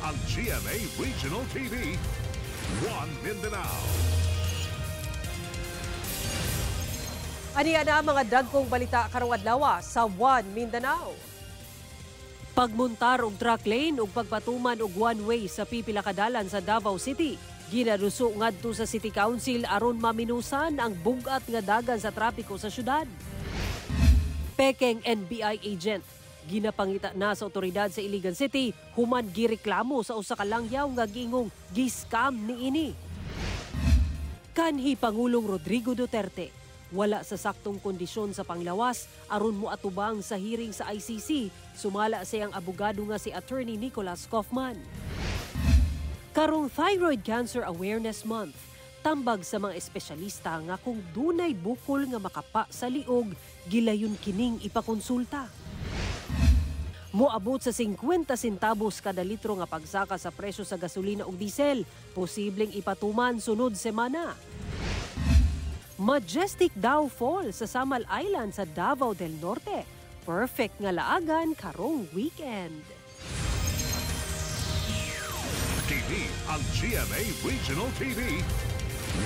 ang GMA Regional TV, One Mindanao. Aniya na mga dagkong balita karong adlaw sa One Mindanao. Pagmuntar og truck lane ug pagpatuman og one-way sa pipila ka dalan sa Davao City. Ginaruso ngadto sa City Council aron maminusan ang bugat nga dagan sa trapiko sa syudad. Pekeng NBI agent ginapangita na sa otoridad sa Iligan City human gireklamo sa usa ka langyaw nga giingong gi-scam niini. Kanhi Pangulong Rodrigo Duterte wala sa saktong kondisyon sa panglawas aron moatubang sa hearing sa ICC, sumala siyang abogado nga si Attorney Nicholas Kaufman. Karong Thyroid Cancer Awareness Month, tambag sa mga espesyalista nga kung dunay bukol nga makapa sa liog, gilayon kining ipakonsulta. Moabot sa 50 centavos kada litro nga pagsaka sa presyo sa gasolina ug diesel, posibleng ipatuman sunod semana. Majestic Dao Fall sa Samal Island sa Davao del Norte. Perfect nga laagan karong weekend. Kini ang GMA Regional TV,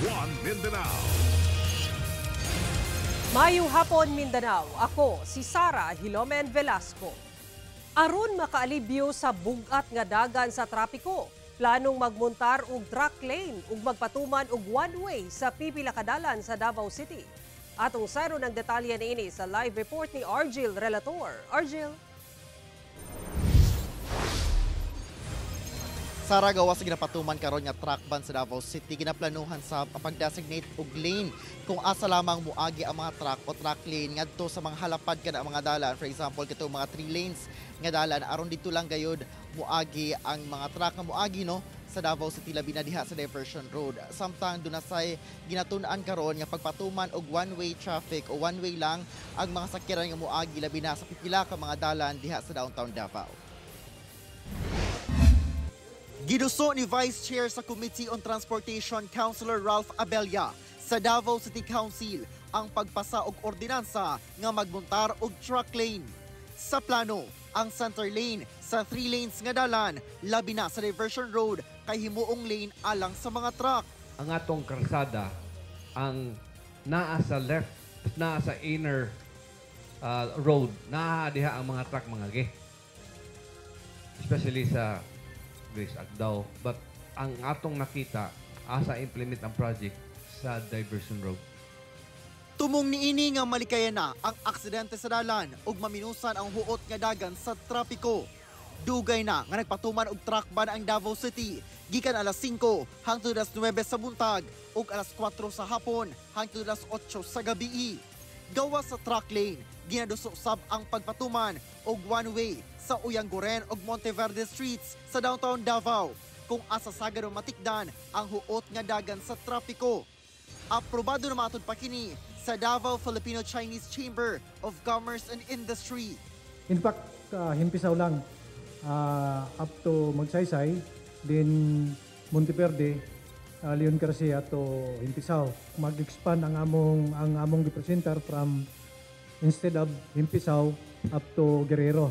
One Mindanao. Mayong hapon Mindanao, ako si Sara Hilomen Velasco. Aron makaalibyo sa bugat nga dagan sa trapiko, planong magmuntar og truck lane ug magpatuman og one-way sa pipila ka dalan sa Davao City. Atong sayro ng detalye niini sa live report ni Argil Relator. Argil. Sara, gawas sa ginapatuman karon nga truck ban sa Davao City, ginaplanuhan sa pag-designate og lane kung asa lamang muagi ang mga truck o truck lane ngadto sa mga halapad kana mga dalan. For example, kato mga 3 lanes nga dalan aron dito lang gayud muagi ang mga truck nga muagi no sa Davao City labi na diha sa Diversion Road. Samtang dunasay ginatun-an karon nga pagpatuman og one-way traffic o one-way lang ang mga sakyanan nga muagi labi na sa pipila ka mga dalan diha sa downtown Davao. Giduso ni Vice Chair sa Committee on Transportation Councilor Ralph Abella sa Davao City Council ang pagpasa og ordinansa nga magmuntar og truck lane. Sa plano, ang center lane sa 3 lanes nga dalan labi na sa Diversion Road kay himuong lane alang sa mga truck. Ang atong karsada ang naa sa left, naa sa inner road, naa diha ang mga truck mga ge. Especially sa Grace Agdao, but ang atong nakita asa implement ang project sa Diversion Road. Tumong niini nga malikayan na ang aksidente sa dalan ug maminusan ang huot nga dagan sa trapiko. Dugay na nga nagpatuman og truck ban ang Davao City gikan alas 5 hangtod alas 9 sa buntag ug alas 4 sa hapon hangtod alas 8 sa gabii. Gawas sa truck lane, ginaduso sab ang pagpatuman og one-way sa Uyangguren ug Monteverde Streets sa downtown Davao kung asa sagad matikdan ang huot nga dagan sa trapiko. Aprobado na matod pa kini sa Davao Filipino-Chinese Chamber of Commerce and Industry. In fact, himpisaw lang up to Magsaysay, then Monteverde, Leon Garcia to Himpisaw. Mag-expand ang among representer from instead of Himpisaw up to Guerrero.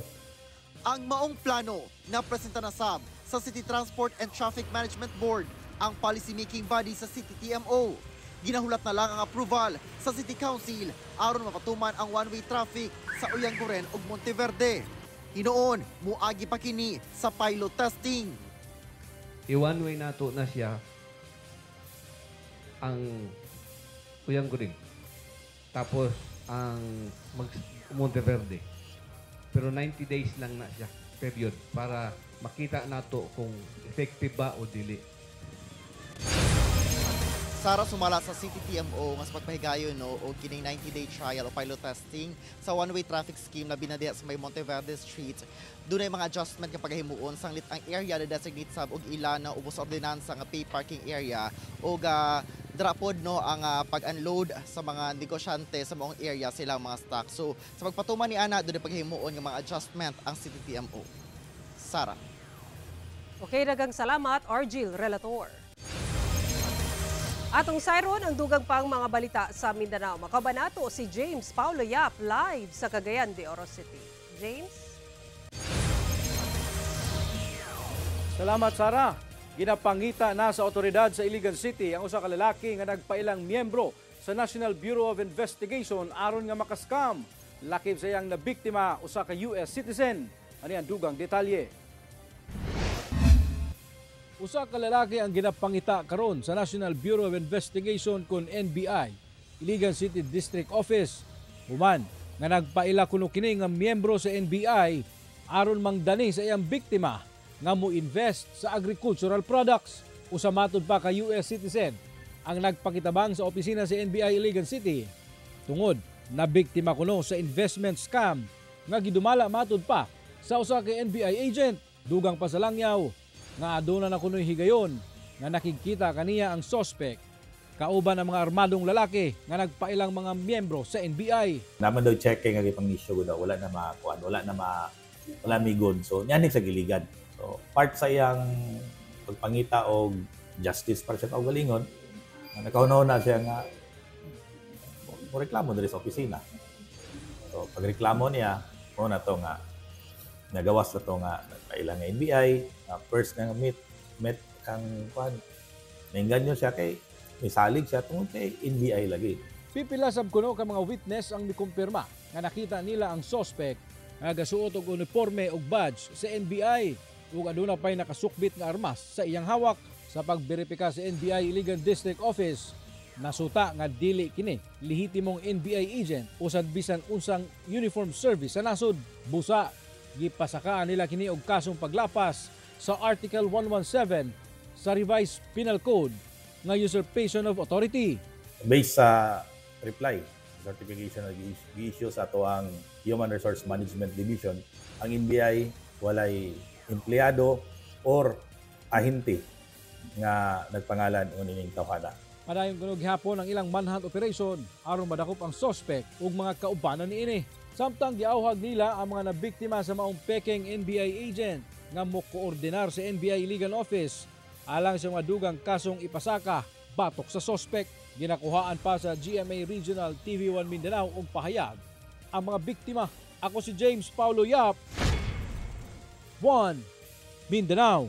Ang maong plano na presenta na sa City Transport and Traffic Management Board, ang policy-making body sa City TMO. Ginahulat na lang ang approval sa City Council aron mapatuman ang one-way traffic sa Uyangguren ug Monteverde. Hinoon, muagi pa kini sa pilot testing. I-one-way nato na siya ang Uyangguren. Tapos ang Monteverde. Pero 90 days lang na siya, period, para makita nato kung effective ba o dili. Sara, sumala sa City TMO nga sa pagpahigayon no o kining 90-day trial o pilot testing sa one-way traffic scheme na binadiya sa may Monteverde Street. Doon ay mga adjustment nga paghimuon sanglit ang area na designate sab og ilan na ubos ordinansa nga pay parking area o drapod no ang pag-unload sa mga negosyante sa maong area silang mga stock. So sa pagpatuman ni ana doon ay paghimuon nga mga adjustment ang City TMO. Sara. Okay, daghang salamat Argil Relator. Atong sayron ang dugang pang mga balita sa Mindanao. Makabanato si James Paulo Yap live sa Cagayan de Oro City. James? Salamat, Sara. Ginapangita na sa otoridad sa Iligan City ang usa ka lalaki nga nagpailang miyembro sa National Bureau of Investigation aron nga makaskam. Lakip sa iyang nabiktima usa ka US citizen. Ano yan dugang detalye? Usa ka lalaki ang ginapangita karon sa National Bureau of Investigation kun NBI, Iligan City District Office. Human nga nagpaila kuno kini nga miyembro sa NBI aron mangdani sa iyang biktima nga mo-invest sa agricultural products. Usa matud pa ka US citizen ang nagpakitabang sa opisina sa NBI Iligan City tungod na biktima kuno sa investment scam nga gidumala matud pa sa usa ka NBI agent. Dugang pasalangyaw nga aduna na kuno'y higayon nga nakikita kaniya ang suspect kauban ang mga armadong lalaki nga nagpailang mga miyembro sa NBI. Naman daw checking nga gipang issue daw wala na makuan, wala migon. So nyanig sa giligan. So part sa iyang pagpangita og justice para sa kaugalingon, nakaunaw na siya nga mo reklamo diri sa opisina. So pagreklamo niya, mo na to nga nagawas na to nga nagpailang nga NBI, first nga met kang kuan. Nainganyo siya kay misalig siya tungod kay NBI lagi. Pipila sab kuno ka mga witness ang mikumpirma nga nakita nila ang suspect nga gasuot og uniforme ug badge sa NBI ug aduna pay nakasukbit nga armas sa iyang hawak. Sa pagberipika sa NBI Iligan District Office, nasuta nga dili kini lehitimong NBI agent usad bisan unsang uniform service sa nasod. Busa gipasakaan nila kini og kasong paglapas sa Article 117 sa Revised Penal Code nga usurpation of authority. Based sa reply, certification na gi-issue sa ato ang Human Resource Management Division, ang NBI walay empleyado or ahente nga nagpangalan o nining tawhana. Padayon kuno gihapon ang ilang manhunt operation aron madakop ang suspect ug mga kaubanan niini. Samtang giauhag nila ang mga nabiktima sa maong peking NBI agent nga mo-koordinar sa NBI Iligan Office alang sa mga dugang kasong ipasaka batok sa suspect. Ginakuhaan pa sa GMA Regional TV1 Mindanao og pahayag ang mga biktima. Ako si James Paulo Yap, 1 Mindanao.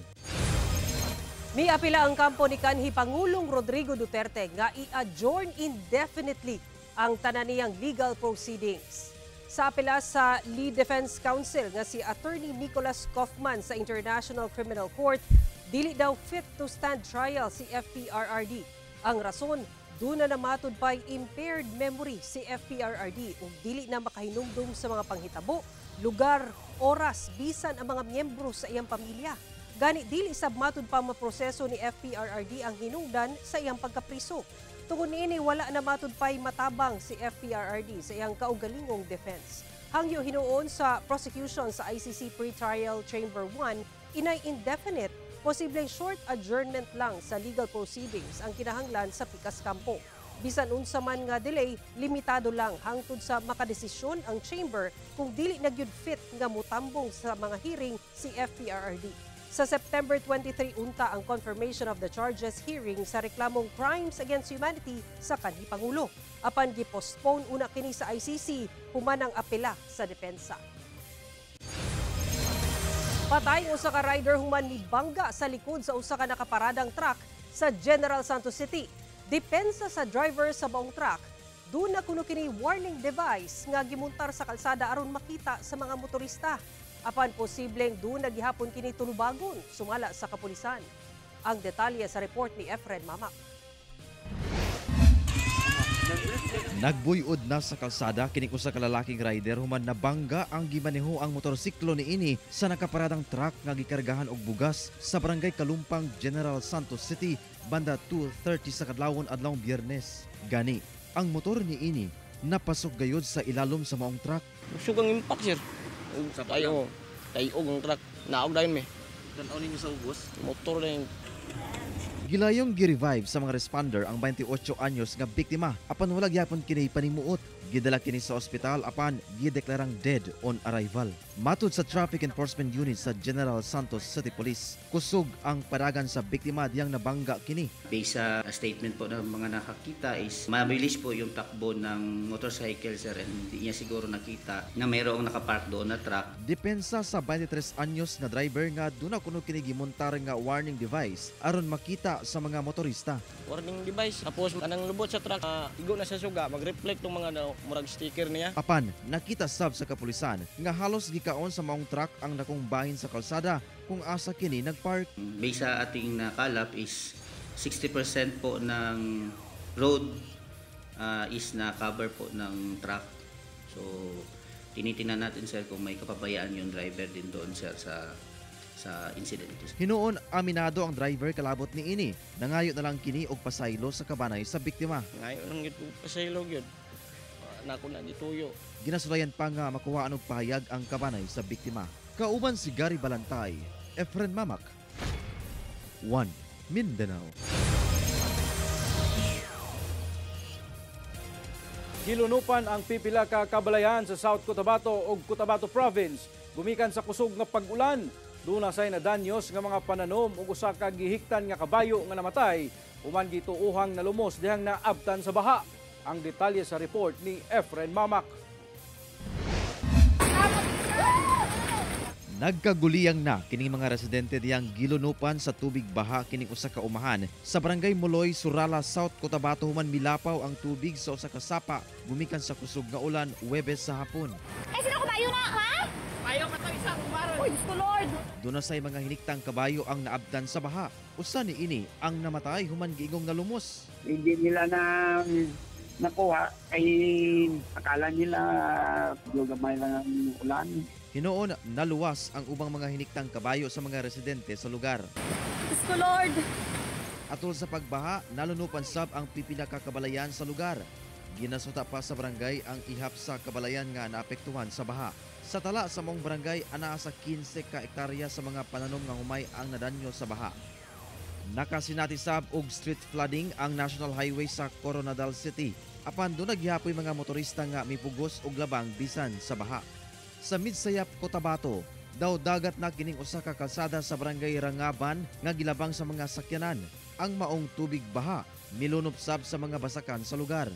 Miapila ang kampo ni kanhi Pangulong Rodrigo Duterte nga i-adjourn indefinitely ang tananiyang legal proceedings. Sa apela sa Lead Defense Counsel nga si Attorney Nicholas Kaufman sa International Criminal Court, dili daw fit to stand trial si FPRRD. Ang rason, doon na namatod pa'y impaired memory si FPRRD ug dili na makahinumdum sa mga panghitabo, lugar, oras, bisan ang mga miyembro sa iyang pamilya. Gani dili sab matud pa maproseso ni FPRRD ang hinungdan sa iyang pagkapriso. Tungod niini wala na matud pay matabang si FPRRD sa iyang kaugalingong defense. Hangyo hinuon sa prosecution sa ICC Pretrial Chamber 1 inay indefinite, posibleng short adjournment lang sa legal proceedings ang kinahanglan sa pikas kampo. Bisan unsa man nga delay, limitado lang hangtod sa makadesisyon ang chamber kung dili nagyud fit nga mutambong sa mga hearing si FPRRD. Sa September 23 unta ang confirmation of the charges hearing sa reklamong crimes against humanity sa kanhi Pangulo. Apan gipostpone una kini sa ICC human ang apela sa depensa. Patay usa ka rider human ni bangga sa likod sa usa ka nakaparadang truck sa General Santos City. Depensa sa driver sa baong truck, doon na kuno kini warning device nga gimuntar sa kalsada aron makita sa mga motorista. Apan posibleng doon nagihapon kini tulubagon sumala sa kapulisan. Ang detalye sa report ni Efren Mamak. Nagbuyod na sa kalsada kining usa ka lalaking rider human nabangga ang gimaneho ang motorsiklo niini sa nakaparadang truck nga gikargahan og bugas sa barangay Kalumpang, General Santos City banda 2:30 sa kadlawon adlawng Biyernes. Gani, ang motor niini napasok gayud sa ilalom sa maong truck. Sugang impact sir. Tayo ang truck. Naog dayon me. Tanaw ninyo sa ubos? Motor na yung... Gilayong gi-revive sa mga responder ang 28 anyos nga biktima apan wala gyapon kini panimuot. Gidala kini sa ospital apan gideklarang dead on arrival. Matud sa Traffic Enforcement Unit sa General Santos City Police, kusog ang paragan sa biktima diyang nabangga kini. Based sa statement po ng mga nakakita is mabilis po yung takbo ng motorcycle sir, and hindi niya siguro nakita na mayroong nakapark doon na truck. Depensa sa 23 anyos na driver nga duna kuno kini gimontar nga warning device aron makita sa mga motorista. Warning device. Tapos kanang lubot sa truck, igo na sa suga, mag-reflect ng mga murag sticker niya. Apan nakita sab sa kapulisan nga halos gikaon sa maong truck ang nakong bahin sa kalsada kung asa kini nagpark. Based sa ating nakalap is 60% po ng road is na-cover po ng truck. So tinitingnan natin sir kung may kapabayaan yung driver din doon sir sa incident. Hinuon aminado ang driver kalabot ni ini. Nangayo na lang kini og pasaylo sa kabanay sa biktima. Ngayon lang ito pasaylo gyud. Nako na gituyo. Ginasulayan pa nga makuha og pahayag ang kabanay sa biktima. Kauban si Gary Balantay, Efren Mamak, One Mindanao. Gilunupan ang pipila ka kabalayan sa South Cotabato ug Cotabato Province gumikan sa kusog nga pag-ulan. Duna say nadanyos nga mga pananom ug usa ka gihiktan nga kabayo nga namatay human gituuhang nalumos dihang naabtan sa baha. Ang detalye sa report ni Efren Mamak. Nagkaguliyang na kining mga residente diyang gilunupan sa tubig baha kining usa ka umahan sa Barangay Muloy, Surala, South Cotabato human milapaw ang tubig sa usa ka sapa gumikan sa kusog nga ulan Huwebes sa hapon. Ay, sino kabayo na, ha? Ayaw ka tayo isang umaron. Uy, Diyos ko, Lord! Doon na say mga hiniktang kabayo ang naabdan sa baha. Usa ni ini ang namatay human giingong nalumos. Hindi nila na nakuha ay akala nila gamay lang ang ulan. Hinoon naluwas ang ubang mga hiniktang kabayo sa mga residente sa lugar. Diyos ko, Lord! Atol sa pagbaha, nalunupan sab ang pipila ka kabalayan sa lugar. Ginasuta pa sa barangay ang ihap sa kabalayan nga naapektuhan sa baha. Sa tala sa mong barangay, anaa sa 15 ka ektarya sa mga pananom nga humay ang nadanyo sa baha. Nakasinati sab og street flooding ang National Highway sa Coronadal City. Apan doon naghihapoy mga motorista nga mipugos og labang bisan sa baha. Sa Midsayap, Cotabato, daw dagat na kining usa ka kalsada sa barangay Rangaban nga gilabang sa mga sakyanan. Ang maong tubig baha milunop sab sa mga basakan sa lugar.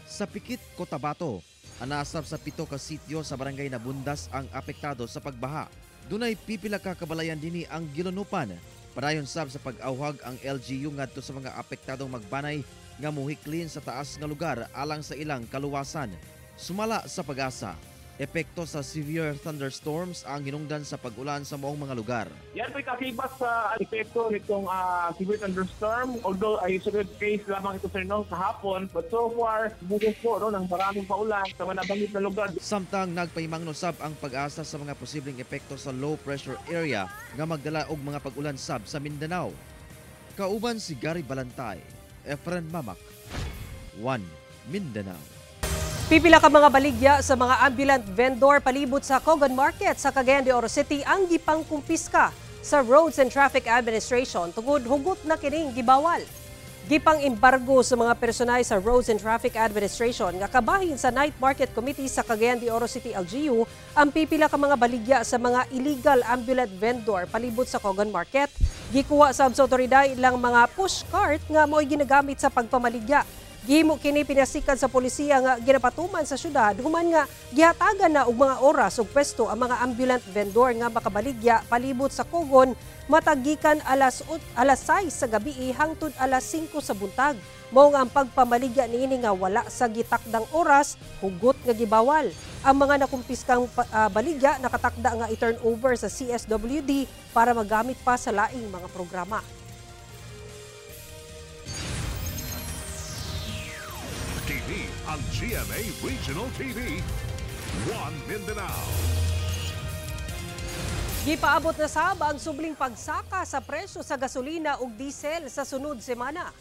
Sa Pikit, Cotabato, anasab sa 7 ka sityo sa barangay Nabundas ang apektado sa pagbaha. Dunay pipila ka kabalayan dinhi ang gilunupan. Padayon sab sa pag-awhag ang LGU ngadto sa mga apektadong magbanay nga muhiklin sa taas nga lugar alang sa ilang kaluwasan. Sumala sa pag-asa, epekto sa severe thunderstorms ang hinungdan sa pag-ulan sa maong mga lugar. Yan po'y kakibas sa epekto nitong severe thunderstorm. Although ay isolated case lamang ito sir sa hapon, but so far, bugos po ng maraming paulan sa mga nabanggit na lugar. Samtang nagpahimangno sab ang pag-asa sa mga posibleng epekto sa low pressure area nga magdala og mga pag-ulan sab sa Mindanao. Kauban si Gary Balantay, Efren Mamak, One Mindanao. Pipila ka mga baligya sa mga ambulant vendor palibot sa Cogon Market sa Cagayan de Oro City ang gipangkumpiska sa Roads and Traffic Administration tungod hugot na kining gibawal. Gipang embargo sa mga personay sa Roads and Traffic Administration nga kabahin sa Night Market Committee sa Cagayan de Oro City LGU ang pipila ka mga baligya sa mga illegal ambulant vendor palibot sa Cogon Market. Gikuha sa otoridad ilang mga push cart nga mo'y ginagamit sa pagpamaligya. Gihimo kini pinasikan sa polisiya nga ginapatuman sa syudad human nga gihatagan na og mga oras ug pwesto ang mga ambulant vendor nga makabaligya palibot sa Cogon matagikan alas 6 sa gabi hangtod alas 5 sa buntag. Mao nga ang pagpamaligya niini nga wala sa gitakdang oras hugot nga gibawal. Ang mga nakumpiskang baligya nakatakda nga i-turn over sa CSWD para magamit pa sa laing mga programa. TV ang GMA Regional TV, One Mindanao. Gipaabot na sab ang subling pagsaka sa presyo sa gasolina ug diesel sa sunod semana.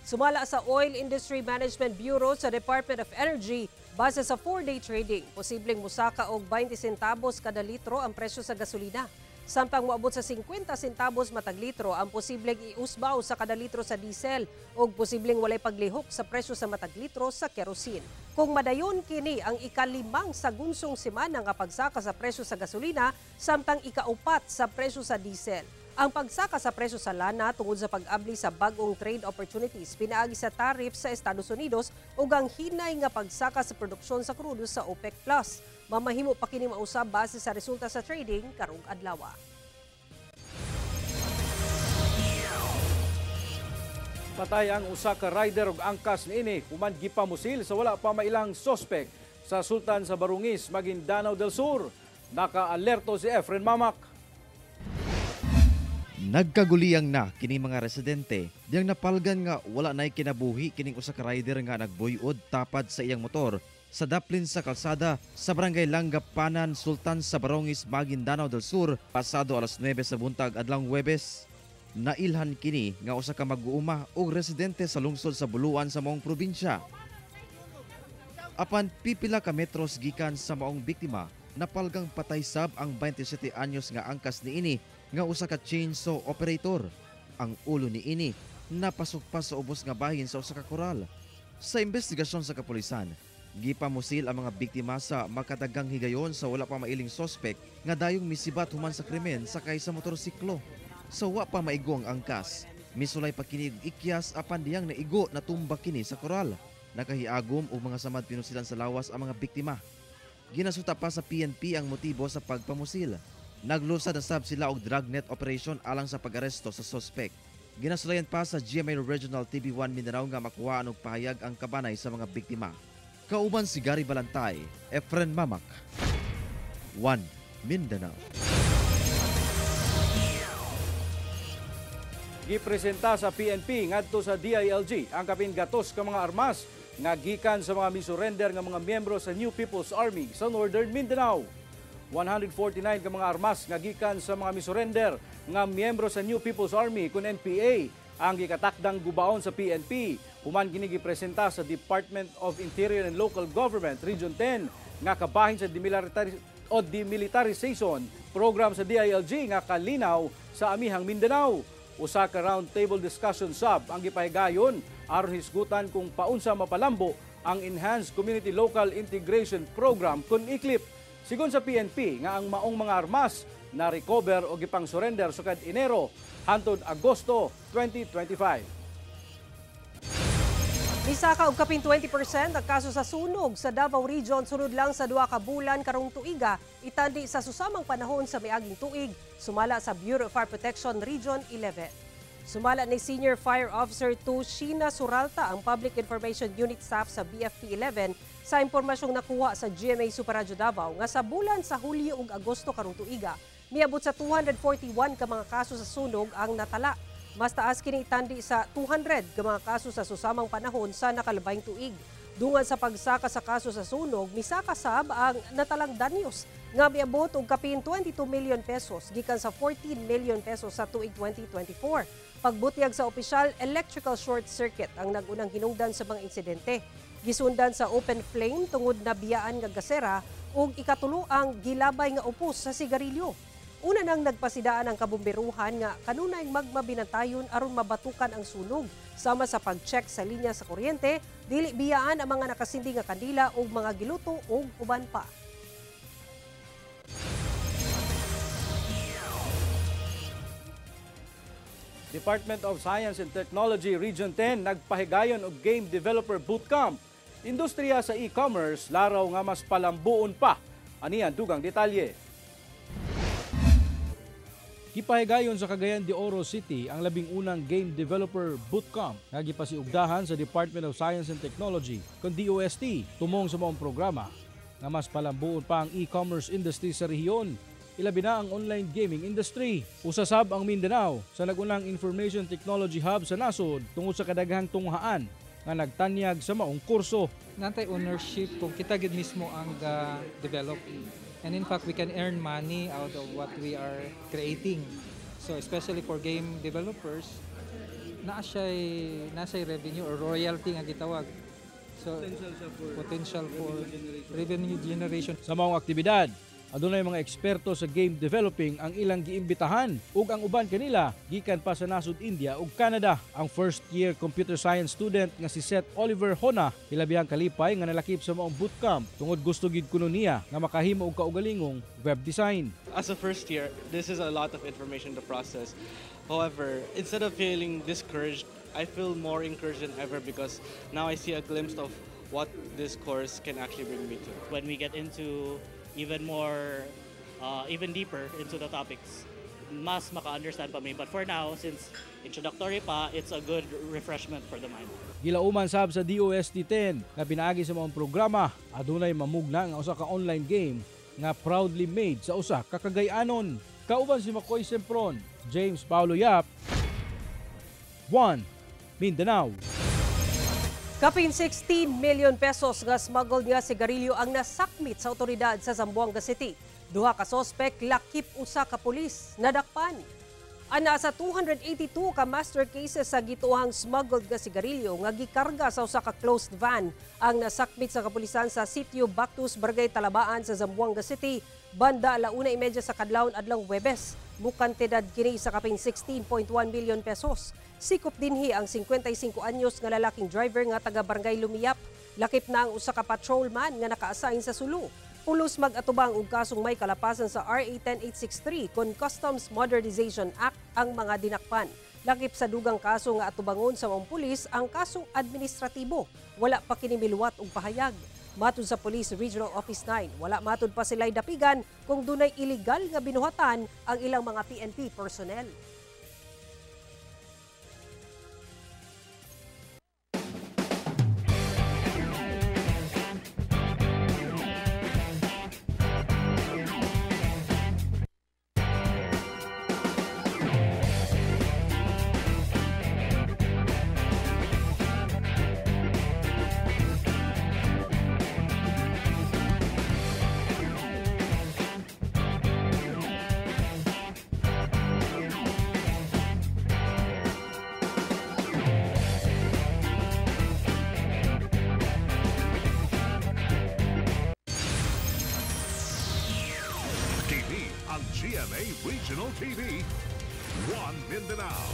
Sumala sa Oil Industry Management Bureau sa Department of Energy, base sa 4-day trading, posibleng musaka og 20 centavos kada litro ang presyo sa gasolina. Samtang moabot sa 50 centavos matag litro ang posibleng iusbaw sa kada litro sa diesel o posibleng walay paglihok sa presyo sa matag litro sa kerosene. kung madayon kini ang ika-5 sa gunsong semana nga pagsaka sa presyo sa gasolina samtang ika-4 sa presyo sa diesel. Ang pagsaka sa presyo sa lana tungod sa pag-abli sa bagong trade opportunities pinaagi sa tariff sa Estados Unidos ug ang hinay nga pagsaka sa produksyon sa krudo sa OPEC+. Mamahimo pa kini mausab base sa resulta sa trading karong adlaw. Patay ang usa ka rider ug angkas niini human gipamusil sa wala pa mailang sospek sa Sultan sa Barungis, Maguindanao del Sur. Naka-alerto si Efren Mamak. Nagkaguliyang na kini mga residente diyang napalgan nga wala na'y kinabuhi kining usa ka rider nga nagbuyod tapad sa iyang motor sa daplin sa kalsada sa barangay Langapanan, Sultan sa Barungis, Maguindanao del Sur pasado alas 9 sa buntag adlawng Huwebes. Nailhan kini nga usa ka mag-uuma og residente sa lungsod sa Buluan sa maong probinsya. Apan pipila ka metros gikan sa maong biktima, napalgang patay sab ang 27 anyos nga angkas niini nga usa ka chainsaw operator. Ang ulo niini napasok pa sa ubos nga bahin sa usa ka koral. Sa investigasyon sa kapulisan, gipamusil ang mga biktima sa makadagang higayon sa wala pa mailing sospek nga dayong misibat human sa krimen sakay sa motorsiklo. Sa wa pa maigo ang angkas, misulay pa kini ikyas apan diyang naigo na tumba kini sa koral. Nakahiagom og mga samad pinusilan sa lawas ang mga biktima. Ginasuta pa sa PNP ang motibo sa pagpamusil. Naglusad na sab sila og dragnet operation alang sa pag-aresto sa sospek. Ginasulayan pa sa GMA Regional TV1 Mindanao nga makuha og pahayag ang kabanay sa mga biktima. Kauban si Gary Balantay, Efren Mamak, 1 Mindanao. Gipresenta sa PNP ngadto sa DILG ang kapin gatos ka mga armas nga gikan sa mga misurrender nga mga miyembro sa New People's Army sa Northern Mindanao. 149 ka mga armas nga gikan sa mga misurrender nga miyembro sa New People's Army kun NPA ang gikatakdang gubaon sa PNP. Human kini gipresenta sa Department of Interior and Local Government Region 10 nga kabahin sa demilitarization program sa DILG nga kalinaw sa amihang Mindanao. Usa ka round table discussion sab ang gipahigayon aron hisgutan kung paunsa mapalambo ang Enhanced Community Local Integration Program kun ICLIP. Sigon sa PNP nga ang maong mga armas na recover o gipang surrender sukad Enero hangtod Agosto 2025. Misaka og kapin 20% ang kaso sa sunog sa Davao Region sunod lang sa 2 ka bulan karong tuiga itandi sa susamang panahon sa miaging tuig sumala sa Bureau of Fire Protection Region 11. Sumala ni Senior Fire Officer 2 Sheena Suralta ang Public Information Unit staff sa BFP 11 sa impormasyong nakuha sa GMA Super Radio Davao nga sa bulan sa Hulyo ug Agosto karong tuiga miabot sa 241 ka mga kaso sa sunog ang natala. Mas taas kini itandi sa 200 ka mga kaso sa susamang panahon sa nakalabayng tuig. Dungan sa pagsaka sa kaso sa sunog, misaka sab ang natalang danyos nga miabot og kapin 22 million pesos gikan sa 14 million pesos sa tuig 2024. Pagbutyag sa opisyal, electrical short circuit ang nagunang hinungdan sa mga insidente. Gisundan sa open flame tungod na biyaan nga gasera ug ikatulo ang gilabay nga upos sa sigarilyo. Una nang nagpasidaan ang kabumberuhan nga kanunay magmabinantayon aron mabatukan ang sunog sama sa pag-check sa linya sa kuryente, dili biyaan ang mga nakasindi nga kandila ug mga giluto ug uban pa. Department of Science and Technology Region 10 nagpahigayon og Game Developer Bootcamp. Industriya sa e-commerce laraw nga mas palambuon pa. Aniyan dugang detalye. Gipahigayon sa Cagayan de Oro City ang labing unang Game Developer Bootcamp nga gipasiugdahan sa Department of Science and Technology kun DOST tumong sa maong programa nga mas palambuon pa ang e-commerce industry sa rehiyon. Ilabi na ang online gaming industry. Usasab ang Mindanao sa nagunang Information Technology Hub sa nasod tungod sa kadaghang tunghaan nga nagtanyag sa maong kurso. Nantay ownership kung kita gid mismo ang develop. And in fact, we can earn money out of what we are creating. So especially for game developers, nasa revenue or royalty nga gitawag. So potential for revenue generation. Sa maong aktibidad, Adunay mga eksperto sa game developing ang ilang giimbitahan ug ang uban kanila gikan pa sa nasud India ug Canada. Ang first year computer science student nga si Seth Oliver Hona hilabihang kalipay nga nalakip sa maong bootcamp tungod gusto gid kuno niya nga makahimo og kaugalingong web design. As a first year, this is a lot of information to process. However, instead of feeling discouraged, I feel more encouraged than ever because now I see a glimpse of what this course can actually bring me to. When we get into even more, even deeper into the topics, mas maka-understand pa mi. But for now, since introductory pa, it's a good refreshment for the mind. Gilauman sab sa DOST-10 nga pinaagi sa mga programa, adunay mamugna nga usa ka online game nga proudly made sa usa ka Cagayanon. Kauban si Makoy Sempron, James Paulo Yap, 1 Mindanao. Kapin 16 million pesos nga smuggled nga sigarilyo ang nasakmit sa otoridad sa Zamboanga City. Duha ka sospek lakip usa ka pulis nadakpan. Ana sa 282 ka master cases sa gituhang smuggled nga sigarilyo nga gikarga sa usa ka closed van ang nasakmit sa kapulisan sa sitio Bactus, Barangay Talabaan sa Zamboanga City banda 1:30 sa kadlawon adlang Huwebes. Mukantidad kini sa kapin 16.1 million pesos. Sikop dinhi ang 55 anyos nga lalaking driver nga taga Barangay Lumiyap. Lakip na ang usa ka patrolman nga naka-assign sa Sulu. Pulos mag-atubang og kasong may kalapasan sa RA 10863 kon Customs Modernization Act ang mga dinakpan. Lakip sa dugang kaso nga atubangon sa mga pulis ang kasong administratibo. Wala pa kini miluwat og pahayag. Matud sa Police Regional Office 9, wala matud pa sila'y dapigan kung dunay illegal nga binuhatan ang ilang mga PNP personnel. GMA Regional TV, 1 Mindanao.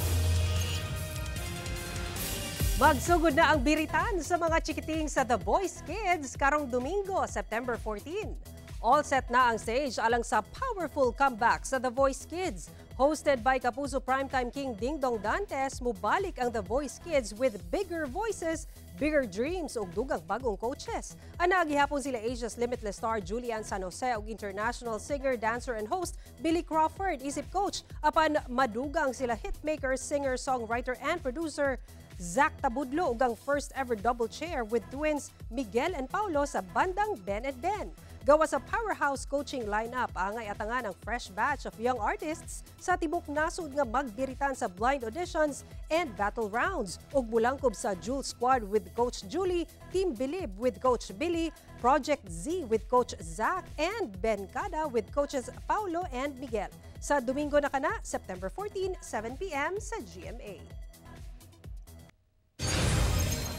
Magsugod na ang biritan sa mga chikiting sa The Voice Kids karong Domingo, September 14. All set na ang stage alang sa powerful comeback sa The Voice Kids. Hosted by Kapuso Primetime King Ding Dong Dantes, mubalik ang The Voice Kids with bigger voices, bigger dreams ug dugang bagong coaches. Ana gihapon sila Asia's Limitless star Julian San Jose ug international singer, dancer and host Billy Crawford isip coach. Apan madugang sila hitmaker, singer, songwriter and producer Zach Tabudlo ug ang first ever double chair with twins Miguel and Paulo sa bandang Ben and Ben. Gawa sa powerhouse coaching lineup, angay atangan ang fresh batch of young artists sa tibok nasud nga magbiritan sa blind auditions and battle rounds. Ug mulangkob sa Jewel Squad with Coach Julie, Team Bilib with Coach Billy, Project Z with Coach Zach, and Bencada with Coaches Paulo and Miguel. Sa Domingo na kana, September 14, 7 p.m. sa GMA.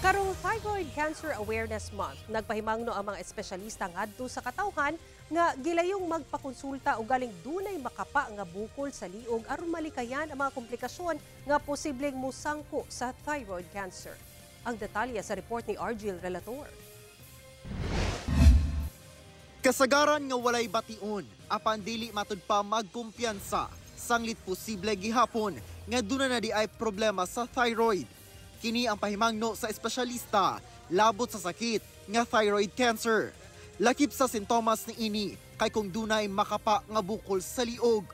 Karong Thyroid Cancer Awareness Month, nagpahimangno ang mga espesyalista ngadto sa katawhan nga gilayong magpakonsulta o galing dunay makapa nga bukol sa liog aron malikayan ang mga komplikasyon nga posibleng musangko sa thyroid cancer. Ang detalye sa report ni Argil Relator. Kasagaran nga walay bation, apan dili matud pa magkumpiyansa, sanglit posible gihapon nga duna na di ay problema sa thyroid. Kini ang pahimangno sa espesyalista labot sa sakit nga thyroid cancer. Lakip sa sintomas ni ini kay kung dunay makapa nga bukol sa liog.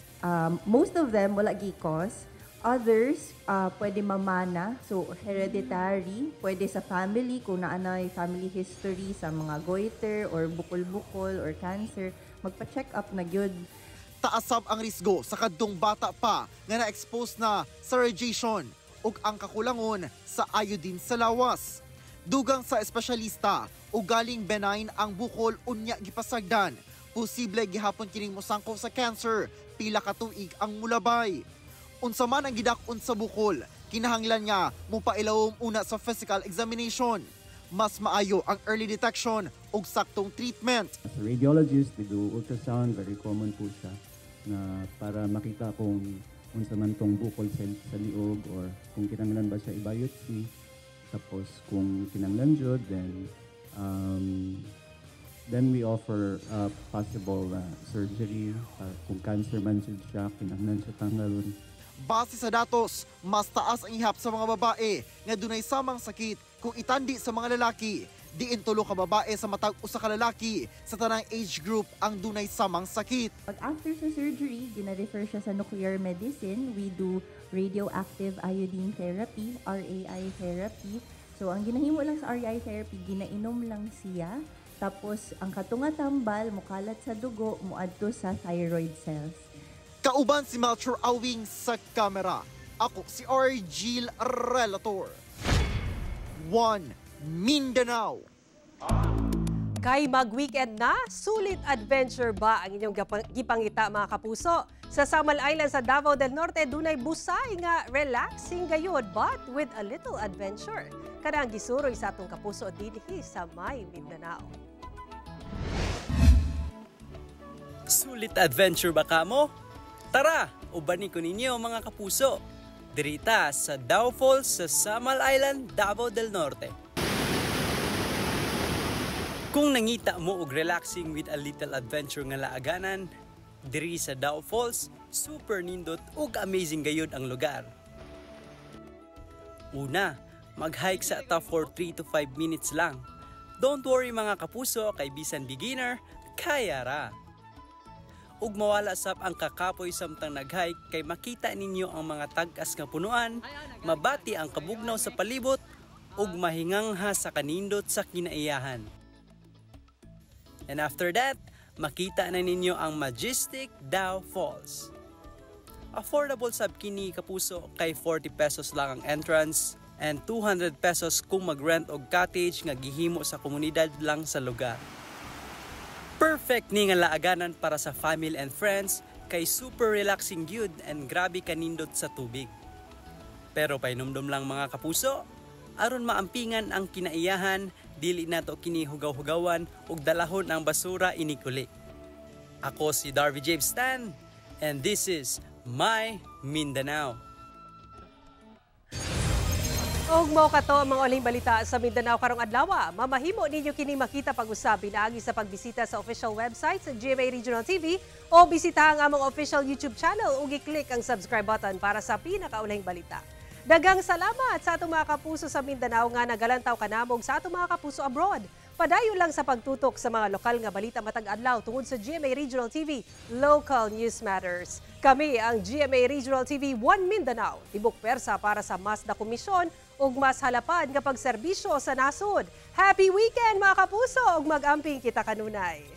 Most of them wala gi-cause. Others pwede mamana, so hereditary, pwede sa family kung naanay family history sa mga goiter or bukol-bukol or cancer, magpa-check up na gyud. Taasab ang risgo sa kadtong bata pa nga na-expose na sa radiation ug ang kakulangon sa iodine sa lawas. Dugang sa espesyalista, ugaling benign ang bukol unya gipasagdan. Posible gihapon kining mosangko sa cancer, pila ka tuig ang mulabay. Unsa man ang gidakon sa bukol, kinahanglan nga mopailawom una sa physical examination. mas maayo ang early detection ug saktong treatment. As a radiologist, we do ultrasound, very common po siya, na para makita kung unsa man tong buccal cell sa liog or kung kinahanglan ba siya i-biopsy. Tapos kung kinahanglan jud, then we offer possible surgery. Kung cancer man jud siya, kinahanglan siya tanggalon. Base sa datos, mas taas ang ihap sa mga babae nga dunay samang sakit kung itandi sa mga lalaki. Diin 3 ka babae sa matag usa ka lalaki sa tanang age group ang dunay samang sakit. Pag after sa surgery, gina-refer siya sa nuclear medicine. We do radioactive iodine therapy, RAI therapy. So ang ginahimo lang sa RAI therapy, ginainom lang siya. Tapos ang katunga-tambal, mukalat sa dugo, muadto sa thyroid cells. Kauban si Melchor Awing sa kamera. Ako si Argil Relator. 1 Mindanao. Kay mag-weekend na, sulit adventure ba ang inyong gipangita mga kapuso? Sa Samal Island sa Davao del Norte, dunay busay nga relaxing gayod but with a little adventure. Kanang gisuroy sa atong kapuso dinhi sa May Mindanao. Sulit adventure ba kamo? Tara, ubanin ko ninyo mga kapuso. Dirita sa Davao Falls sa Samal Island, Davao del Norte. Kung nangita mo og relaxing with a little adventure nga laaganan, diri sa Davao Falls, super nindot ug amazing gayud ang lugar. Una, mag-hike sa ata for 3 to 5 minutes lang. Don't worry mga kapuso, kay bisan beginner, kaya ra. Ug mawala sab ang kakapoy samtang nag-hike kay makita ninyo ang mga tag-as nga punuan, mabati ang kabugnaw sa palibot ug mahingangha sa kanindot sa kinaiyahan. And after that, makita na ninyo ang majestic Davao Falls. Affordable sab kini kapuso kay 40 pesos lang ang entrance and 200 pesos kung mag-rent og cottage nga gihimo sa komunidad lang sa lugar. Perfect ni nga laaganan para sa family and friends kay super relaxing gyud and grabe kanindot sa tubig. Pero painumdum lang mga kapuso, aron maampingan ang kinaiyahan, dili nato kini hugaw-hugawan ug dalahon ang basura inikuli. Ako si Darby James Stan and this is My Mindanao. Og mao kato ang mga uling balita sa Mindanao karong adlaw. Mamahimo ninyo kini makita pag-usab pinaagi sa pagbisita sa official website sa GMA Regional TV o bisitahan ang among official YouTube channel ug i-click ang subscribe button para sa pinakauling balita. Daghang salamat sa atong mga kapuso sa Mindanao nga nagalantaw kanamong sa atong mga kapuso abroad. Padayon lang sa pagtutok sa mga lokal nga balita matag adlaw tungod sa GMA Regional TV, Local News Matters. Kami ang GMA Regional TV 1 Mindanao, tibok persa para sa mas na komisyon ug mas halapad nga pagserbisyo sa nasod. Happy weekend mga kapuso ug mag-amping kita kanunay.